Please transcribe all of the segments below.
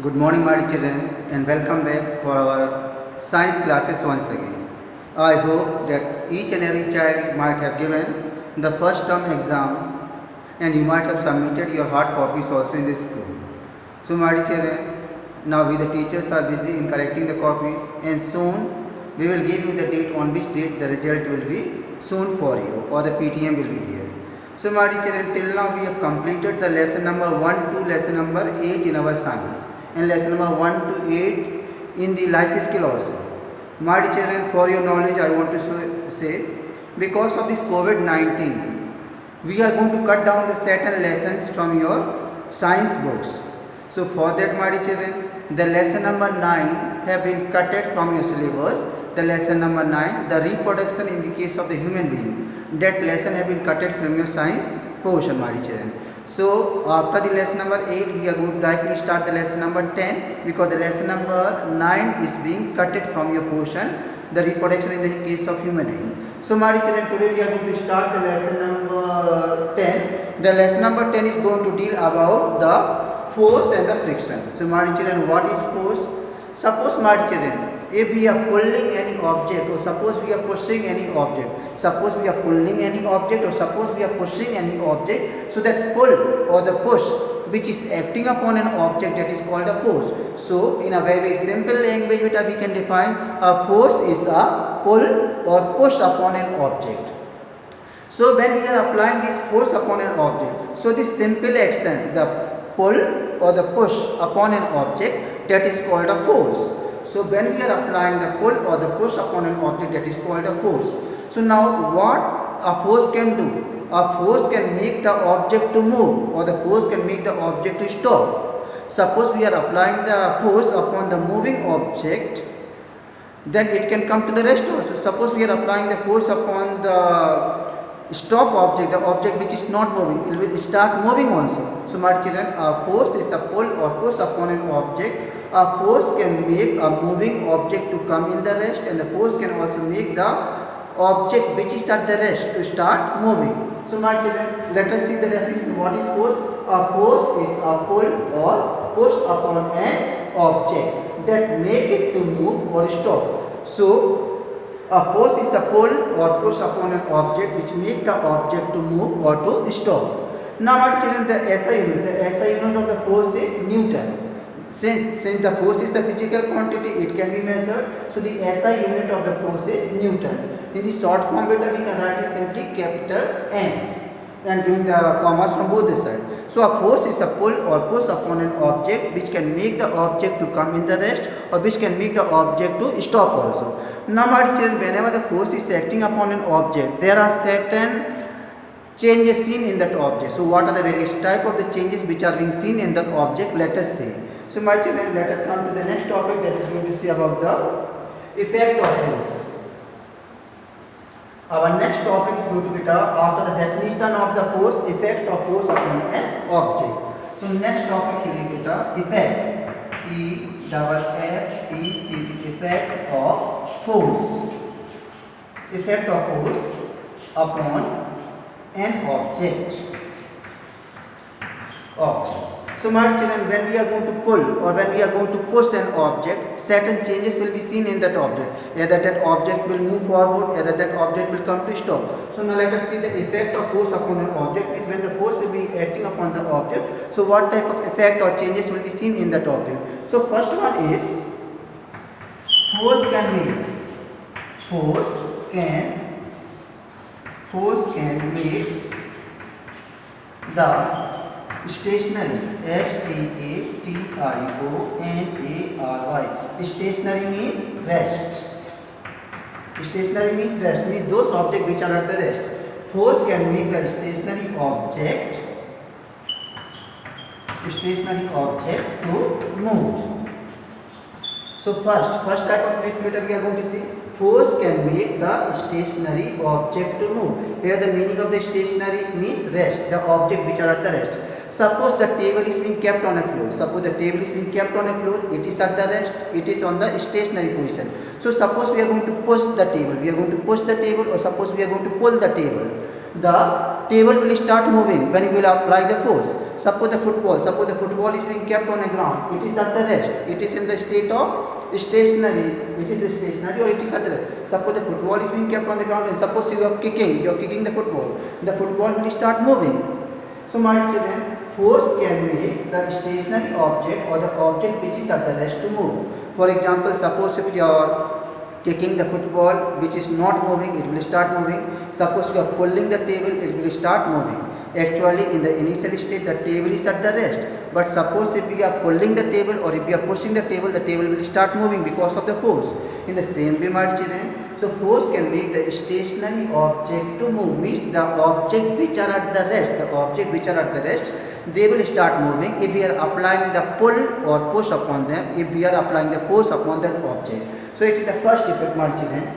Good morning, my children, and welcome back for our science classes once again. I hope that each and every child might have given the first term exam and you might have submitted your hard copies also in the school. So, my children, now we the teachers are busy in collecting the copies, and soon we will give you the date on which date the result will be soon for you, or the PTM will be there. So, my children, till now we have completed the lesson number 1 to lesson number 8 in our science, and lesson number 1 to 8 in the life skill also. My children, for your knowledge, I want to say, because of this COVID-19, we are going to cut down the certain lessons from your science books. So for that, my children, the lesson number 9 have been cutted from your syllabus. The lesson number 9, the reproduction in the case of the human being, that lesson have been cutted from your science portion, my children. So after the lesson number 8, we are going to directly start the lesson number 10, because the lesson number 9 is being cutted from your portion, the reproduction in the case of human being. So my children, today we are going to start the lesson number 10. The lesson number 10 is going to deal about the force and the friction. So my children, what is force? Suppose, my children, if we are pulling any object, or suppose we are pushing any object, suppose we are pulling any object, or suppose we are pushing any object, so that pull or the push which is acting upon an object, that is called a force. So in a very simple language we can define a force is a pull or push upon an object. So when we are applying this force upon an object, so this simple action, the pull or the push upon an object, that is called a force. So when we are applying the pull or the push upon an object, that is called a force. So now what a force can do? A force can make the object to move, or the force can make the object to stop. Suppose we are applying the force upon the moving object, then it can come to the rest also. Suppose we are applying the force upon the stop object, the object which is not moving, it will start moving also. So my children, a force is a pull or push upon an object. A force can make a moving object to come in the rest, and the force can also make the object which is at the rest to start moving. So my children, let us see the definition. What is force? A force is a pull or push upon an object that make it to move or stop. So a force is a pull or push upon an object which makes the object to move or to stop. Now my children, the SI unit of the force is Newton. Since the force is a physical quantity, it can be measured. So the SI unit of the force is Newton. In the short form beta, we can write it simply capital N, and giving the commas from both the sides. So a force is a pull or push upon an object which can make the object to come in the rest, or which can make the object to stop also. Now my children, whenever the force is acting upon an object, there are certain changes seen in that object. So what are the various type of the changes which are being seen in that object? Let us see. So my children, let us come to the next topic, that is going to see about the effect of force. Our next topic is going to be after the definition of the force, effect of force upon an object. So next topic will be the effect, E-F-F-E-C-T, effect of force. Effect of force upon an object. So my children, when we are going to pull or when we are going to push an object, certain changes will be seen in that object. Either that object will move forward, either that object will come to stop. So now let us see the effect of force upon an object is when the force will be acting upon the object. So what type of effect or changes will be seen in that object? So first one is force can make the stationary, stationary, stationary means rest. Stationary means rest, means those objects which are at the rest. Force can make the stationary object to move. So first type of effect we are going to see. Force can make the stationary object to move. Here the meaning of the stationary means rest, the object which are at the rest. Suppose the table is being kept on a floor. It is at the rest, it is on the stationary position. So suppose we are going to push the table, or suppose we are going to pull the table. The table will start moving when you will apply the force. Suppose the football is being kept on the ground. It is at the rest. It is in the state of stationary. It is stationary or it is at the rest. Suppose the football is being kept on the ground and suppose you are kicking the football. The football will start moving. So my children, force can make the stationary object or the object which is at the rest to move. For example, suppose if you are kicking the football which is not moving, it will start moving. Suppose you are pulling the table, it will start moving. Actually in the initial state the table is at the rest, but suppose if we are pulling the table or if we are pushing the table will start moving because of the force. In the same way my children, so force can make the stationary object to move, means the object which are at the rest, they will start moving if we are applying the pull or push upon them, if we are applying the force upon that object. So it is the first effect my children.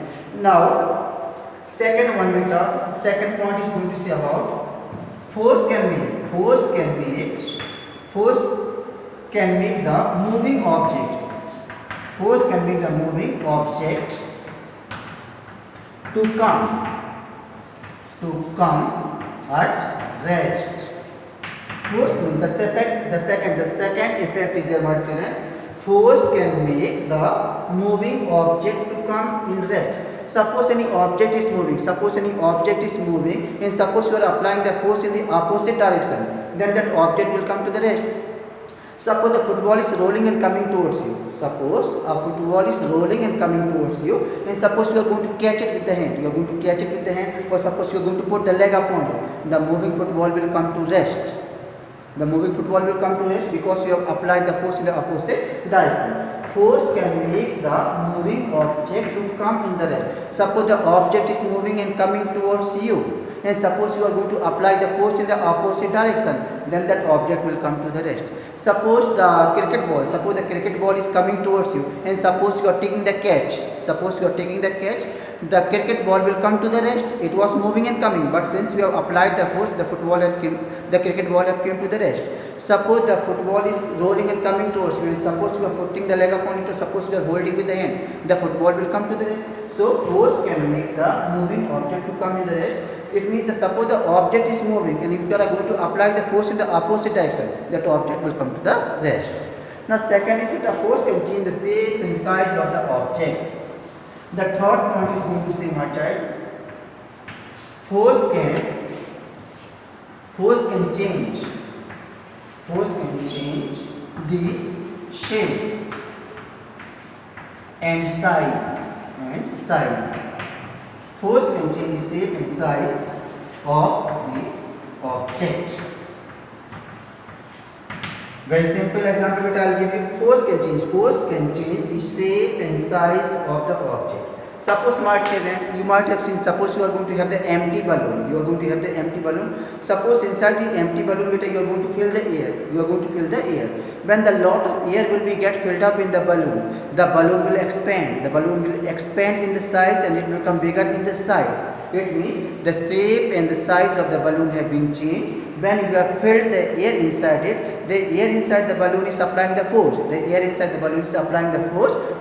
Now second point is going to say about force can make the moving object. Force can make the moving object to come at rest. Force means the second effect is there my children. Force can make the moving object to come in rest. Suppose any object is moving and suppose you are applying the force in the opposite direction, then that object will come to the rest. Suppose the football is rolling and coming towards you. Suppose a football is rolling and coming towards you, and suppose you are going to catch it with the hand. Or suppose you are going to put the leg upon it. The moving football will come to rest. Because you have applied the force in the opposite direction. Force can make the moving object to come in the rest. Suppose the object is moving and coming towards you, and suppose you are going to apply the force in the opposite direction, then that object will come to the rest. Suppose the cricket ball is coming towards you, and suppose you are taking the catch. The cricket ball will come to the rest. It was moving and coming, but since you have applied the force, the cricket ball have came to the rest. Suppose the football is rolling and coming towards you, and suppose you are putting the leg upon it, or suppose you are holding with the hand, the football will come to the rest. So force can make the moving object to come in the rest. It means that suppose the object is moving, and if you are going to apply the force in the opposite direction, that object will come to the rest. Now second is that the force can change the shape and size of the object. The third point is going to say my child, force can change the shape and size. Force can change the shape and size of the object. Very simple example that I will give you. Force can change the shape and size of the object. Suppose you might have seen, suppose you are going to have the empty balloon. Suppose inside the empty balloon you are going to fill the air. When the lot of air will be get filled up in the balloon will expand. The balloon will expand in the size and it will become bigger in the size. It means the shape and the size of the balloon have been changed. When you have filled the air inside it, the air inside the balloon is applying the force.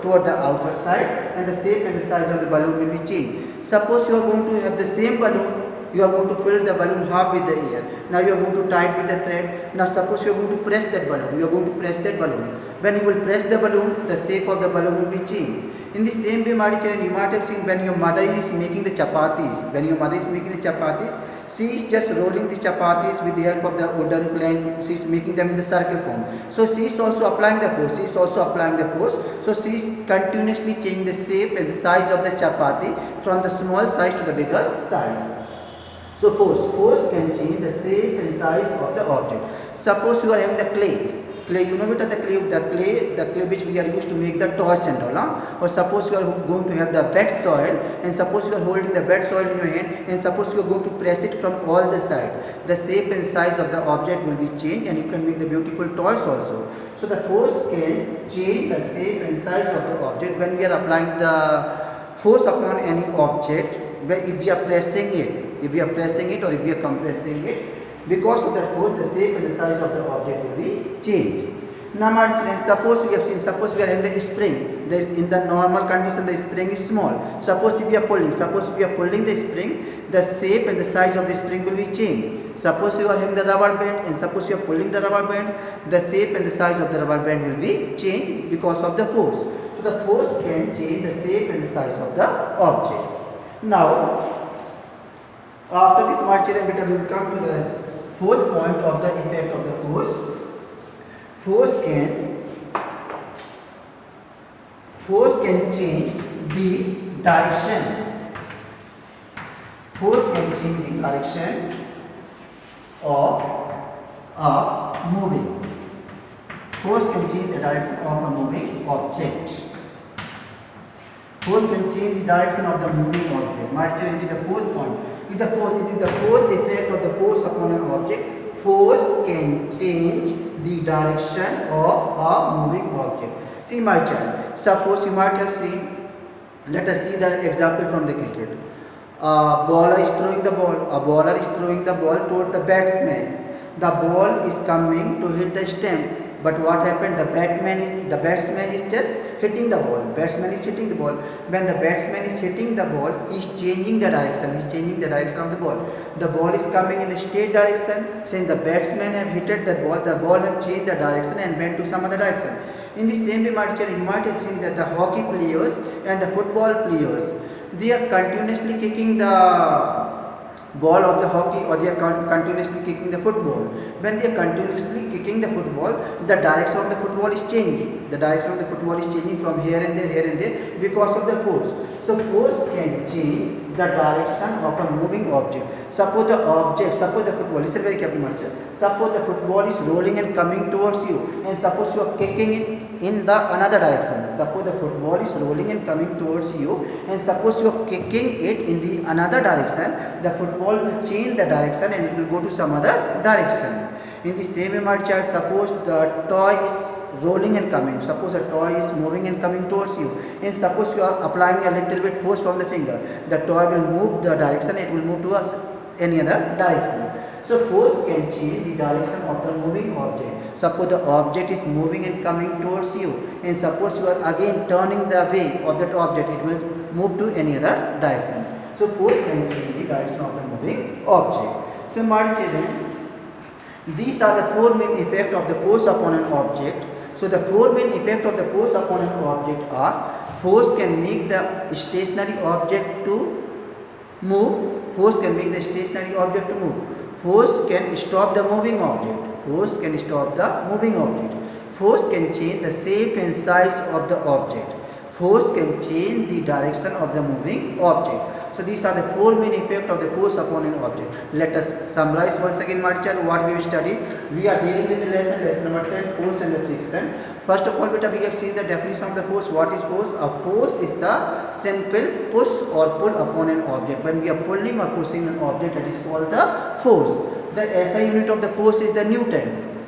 Toward the outer side, and the shape and the size of the balloon will be changed. Suppose you are going to have the same balloon, you are going to fill the balloon half with the air. Now you are going to tie it with the thread. Now suppose you are going to press that balloon. When you will press the balloon, the shape of the balloon will be changed. In the same way, my children, you might have seen when your mother is making the chapatis. She is just rolling the chapatis with the help of the wooden plank. She is making them in the circle form. So she is also applying the force. So she is continuously changing the shape and the size of the chapati from the small size to the bigger size. So force can change the shape and size of the object. Suppose you are having the clay, you know the clay which we are used to make the toys and all. Or suppose you are going to have the wet soil, and suppose you are holding the wet soil in your hand, and suppose you are going to press it from all the sides. The shape and size of the object will be changed, and you can make the beautiful toys also. So the force can change the shape and size of the object when we are applying the force upon any object. If we are pressing it, or if we are compressing it, because of that force, the shape and the size of the object will be changed. Now my children, suppose we have seen, suppose we are in the spring. In the normal condition, the spring is small. Suppose if we are pulling, the spring, the shape and the size of the spring will be changed. Suppose you are having the rubber band and suppose you are pulling the rubber band, the shape and the size of the rubber band will be changed because of the force. So the force can change the shape and the size of the object. Now, after this, my children, we will come to the fourth point of the effect of the force. Force can change the direction. Force can change the direction of a moving. Force can change the direction of a moving object. Force can change the direction of the moving object. Might change the fourth point. It is the fourth effect of the force upon an object. Force can change the direction of a moving object. See my child, suppose you might have seen, let us see the example from the cricket. A bowler is throwing the ball toward the batsman. The ball is coming to hit the stump. But what happened? The batsman is just hitting the ball. Batsman is hitting the ball. When the batsman is hitting the ball, he is changing the direction. He is changing the direction of the ball. The ball is coming in the straight direction. Since the batsman have hit the ball have changed the direction and went to some other direction. In the same way, you might have seen that the hockey players and the football players, they are continuously kicking the ball of the hockey or they are continuously kicking the football. When they are continuously kicking the football, the direction of the football is changing. The direction of the football is changing from here and there because of the force. So force can change the direction of a moving object. Suppose the football, listen very carefully, suppose the football is rolling and coming towards you, and suppose you are kicking it in the another direction. Suppose the football is rolling and coming towards you, and suppose you are kicking it in the another direction, the football will change the direction and it will go to some other direction. In the same way, my child, suppose the toy is rolling and coming. Suppose a toy is moving and coming towards you, and suppose you are applying a little bit force from the finger, the toy will move the direction, it will move to any other direction. So force can change the direction of the moving object. Suppose the object is moving and coming towards you, and suppose you are again turning the way of that object, it will move to any other direction. So force can change the direction of the moving object. So my children, these are the four main effects of the force upon an object. So the four main effects of the force upon an object are: force can make the stationary object to move. Force can make the stationary object to move. Force can stop the moving object. Force can stop the moving object. Force can change the shape and size of the object. Force can change the direction of the moving object. So these are the four main effects of the force upon an object. Let us summarize once again, my child, what we have studied. We are dealing with the lesson number 10, force and the friction. First of all, we have seen the definition of the force. What is force? A force is a simple push or pull upon an object. When we are pulling or pushing an object, that is called the force. The SI unit of the force is the Newton,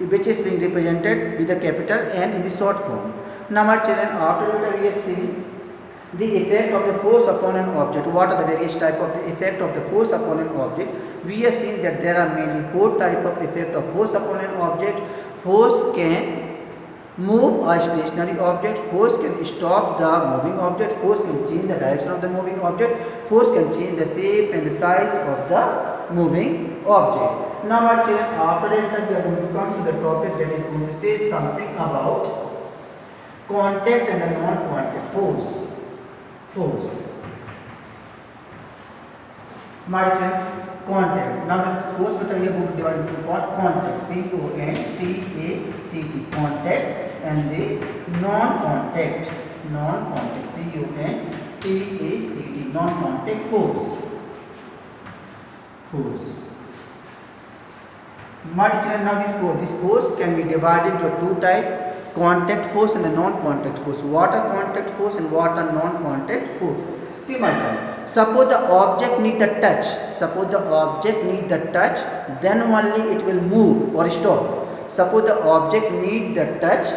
which is being represented with the capital N in the short form. Now, my children, after we have seen the effect of the force upon an object. What are the various types of the effect of the force upon an object? We have seen that there are mainly four types of effect of force upon an object. Force can move a stationary object. Force can stop the moving object. Force can change the direction of the moving object. Force can change the shape and the size of the moving object. Now, our children, after that, we are going to come to the topic that is going to say something about contact and the non-contact force. Contact. Now this force we are going to divide into what? Contact. C-O-N-T-A-C-T. Contact and the non-contact. C-O-N-T-A-C-T. Non-contact force. Now this force can be divided into two types. Contact force and the non-contact force. What are contact force and what are non-contact force? See my child, suppose the object need the touch. Then only it will move or stop. Suppose the object need the touch,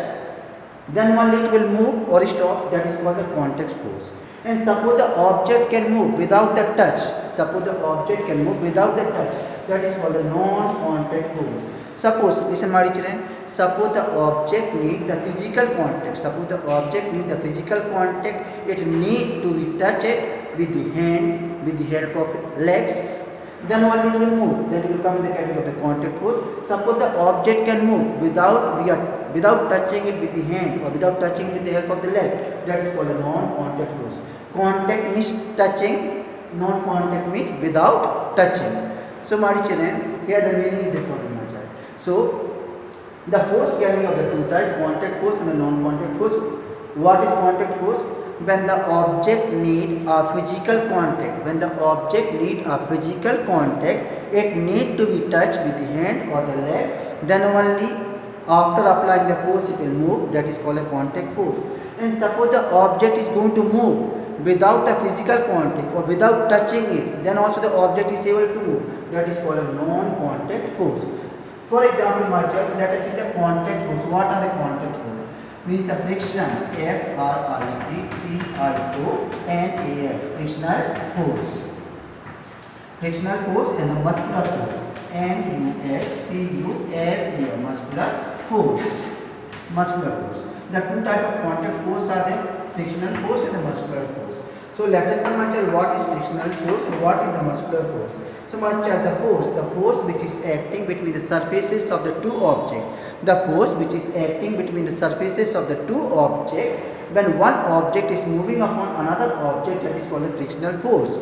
then only it will move or stop. That is called the contact force. And suppose the object can move without the touch. Suppose the object can move without the touch. That is called a non-contact force. Suppose, listen my children, suppose the object need the physical contact. Suppose the object need the physical contact. It need to be touched with the hand, with the help of legs. Then only it will move. Then it will come in the category of the contact force. Suppose the object can move without touching it with the hand or without touching it with the help of the leg. That is called a non-contact force. Contact means touching. Non-contact means without touching. So my children, here the meaning is this one, my child. So the force carrying of the two types, contact force and the non-contact force. What is contact force? When the object need a physical contact. When the object need a physical contact, it need to be touched with the hand or the leg. Then only after applying the force it will move. That is called a contact force. And suppose the object is going to move without a physical contact or without touching it, then also the object is able to move. That is called a non-contact force. For example, my child, let us see the contact force. What are the contact force? Means the friction, F-R-I-C-T-I-O-N-A-F, frictional force. Frictional force and the muscular force, M-U-S-C-U-L-A, muscular force. Muscular force. The two types of contact force are the frictional force and the muscular force. So let us see, my child, what is frictional force and what is the muscular force. So my child, the force which is acting between the surfaces of the two objects. The force which is acting between the surfaces of the two objects, when one object is moving upon another object, that is called the frictional force.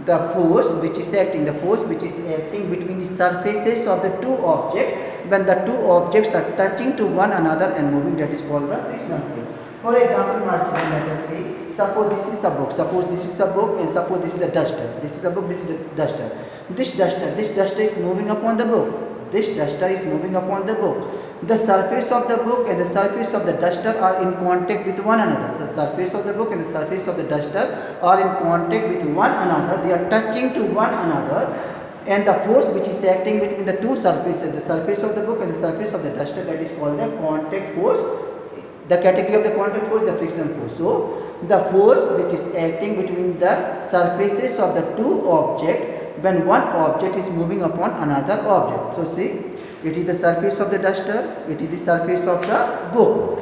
The force which is acting between the surfaces of the two objects, when the two objects are touching to one another and moving, that is called the frictional force. For example, let us say, suppose this is a book, and suppose this is the duster. This is a book, this is the duster. This duster is moving upon the book. This duster is moving upon the book. The surface of the book and the surface of the duster are in contact with one another. So, surface of the book and the surface of the duster are in contact with one another. They are touching to one another. And the force which is acting between the two surfaces, the surface of the book and the surface of the duster, that is called the contact force. The category of the contact force, the frictional force. So, the force which is acting between the surfaces of the two objects when one object is moving upon another object. So, see, it is the surface of the duster, it is the surface of the book.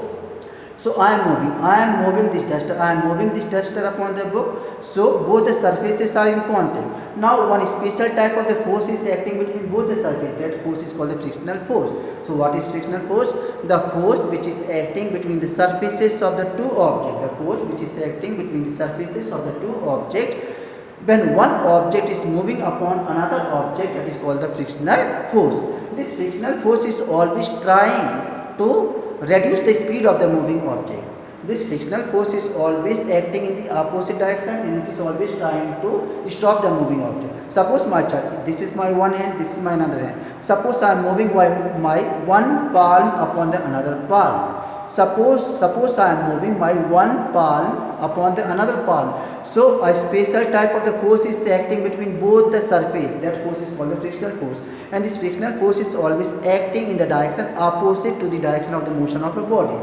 So, I am moving this duster upon the book. So, both the surfaces are in contact. Now, one special type of the force is acting between both the surfaces. That force is called the frictional force. So, what is frictional force? The force which is acting between the surfaces of the two objects. The force which is acting between the surfaces of the two objects when one object is moving upon another object, that is called the frictional force. This frictional force is always trying to reduce the speed of the moving object. This frictional force is always acting in the opposite direction and it is always trying to stop the moving object. Suppose my child, this is my one hand, this is my another hand. Suppose I am moving my one palm upon the another palm. Suppose I am moving my one palm upon the another palm. So a special type of the force is acting between both the surface. That force is called the frictional force. And this frictional force is always acting in the direction opposite to the direction of the motion of a body.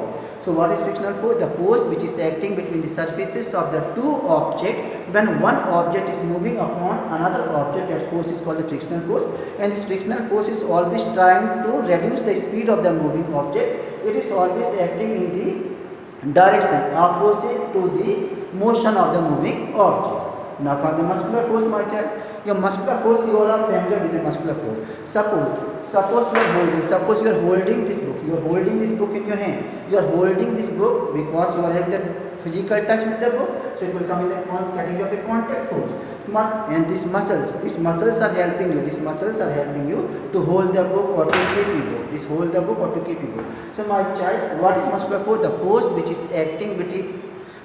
So what is frictional force? The force which is acting between the surfaces of the two objects when one object is moving upon another object. That force is called the frictional force. And this frictional force is always trying to reduce the speed of the moving object. It is always acting in the direction opposite to the motion of the moving object. Now come the muscular force, my child. Your muscular force, you are familiar with the muscular force. Suppose you are holding this book. You are holding this book in your hand. You are holding this book because you are having the physical touch with the book. So it will come in the category of the contact force. And these muscles are helping you. These muscles are helping you to hold the book or to keep it. Hold the book or to keep it. So my child, what is muscular force? The force which is acting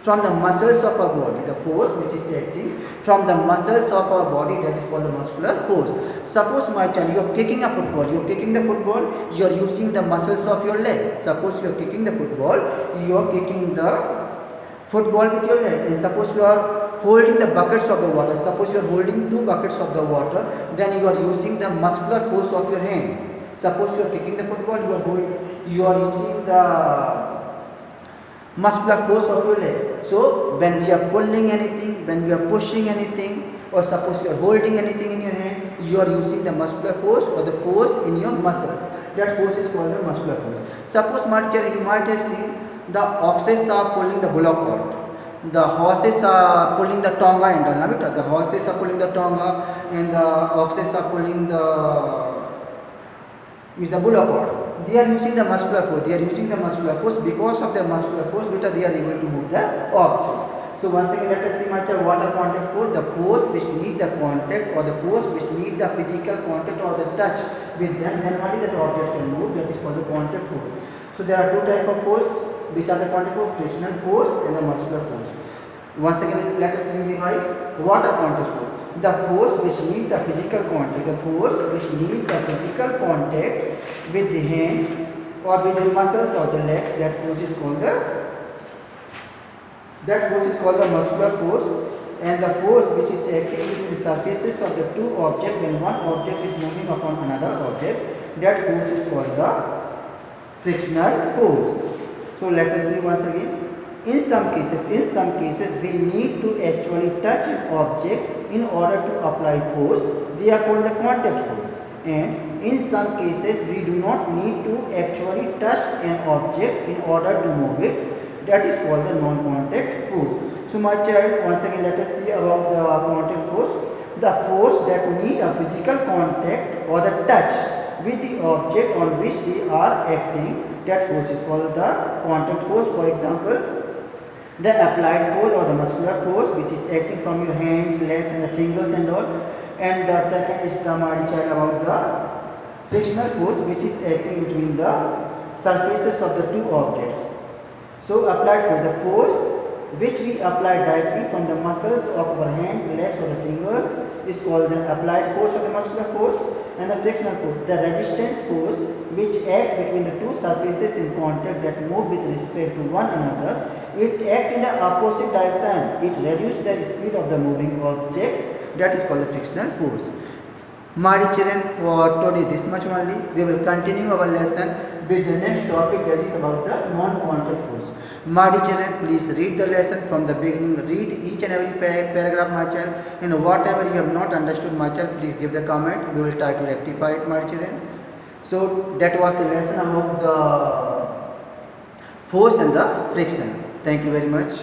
from the muscles of our body. The force which is acting from the muscles of our body, that is called the muscular force. Suppose my child, you are kicking a football. You are kicking the football, you are using the muscles of your leg. Suppose you are kicking the football, you are kicking the football with your leg. And suppose you are holding the buckets of the water. Suppose you are holding 2 buckets of the water, then you are using the muscular force of your hand. Suppose you are kicking the football, you are using the muscular force of your leg. So when we are pulling anything, when we are pushing anything, or suppose you are holding anything in your hand, you are using the muscular force or the force in your muscles. That force is called the muscular force. Suppose my teacher, you might have seen the oxes are pulling the bullock cart. The horses are pulling the tonga handle. The horses are pulling the tonga and the oxes are pulling the bullock cart. They are using the muscular force. They are using the muscular force. Because of the muscular force, they are able to move the object. So once again, let us see my child, what are contact force? The force which need the contact or the force which need the physical contact or the touch with them, then only that object can move. That is called the contact force. So there are two types of force, which are the contact force: frictional force and the muscular force. Once again, let us revise. What are contact force? The force which need the physical contact. The force which need the physical contact with the hand or with the muscles of the legs. That force is called the muscular force, and the force which is acting between the surfaces of the two objects when one object is moving upon another object, that force is called the frictional force. So let us see once again. In some cases we need to actually touch an object in order to apply force. They are called the contact force. And in some cases we do not need to actually touch an object in order to move it. That is called the non-contact force. So my child, once again let us see about the contact force. The force that need a physical contact or the touch with the object on which they are acting, that force is called the contact force. For example, the applied force or the muscular force which is acting from your hands, legs and the fingers and all. And the second is the my child about the frictional force which is acting between the surfaces of the two objects. So applied force, the force which we apply directly from the muscles of our hand, legs or the fingers is called the applied force or the muscular force. And the frictional force, the resistance force which act between the two surfaces in contact that move with respect to one another. It acts in the opposite direction. It reduces the speed of the moving object. That is called the frictional force. My dear children, for today this much only. We will continue our lesson with the next topic, that is about the non-contact force. My dear children, please read the lesson from the beginning. Read each and every paragraph, my child. And whatever you have not understood, my child, please give the comment. We will try to rectify it, my dear children. So that was the lesson about the force and the friction. Thank you very much.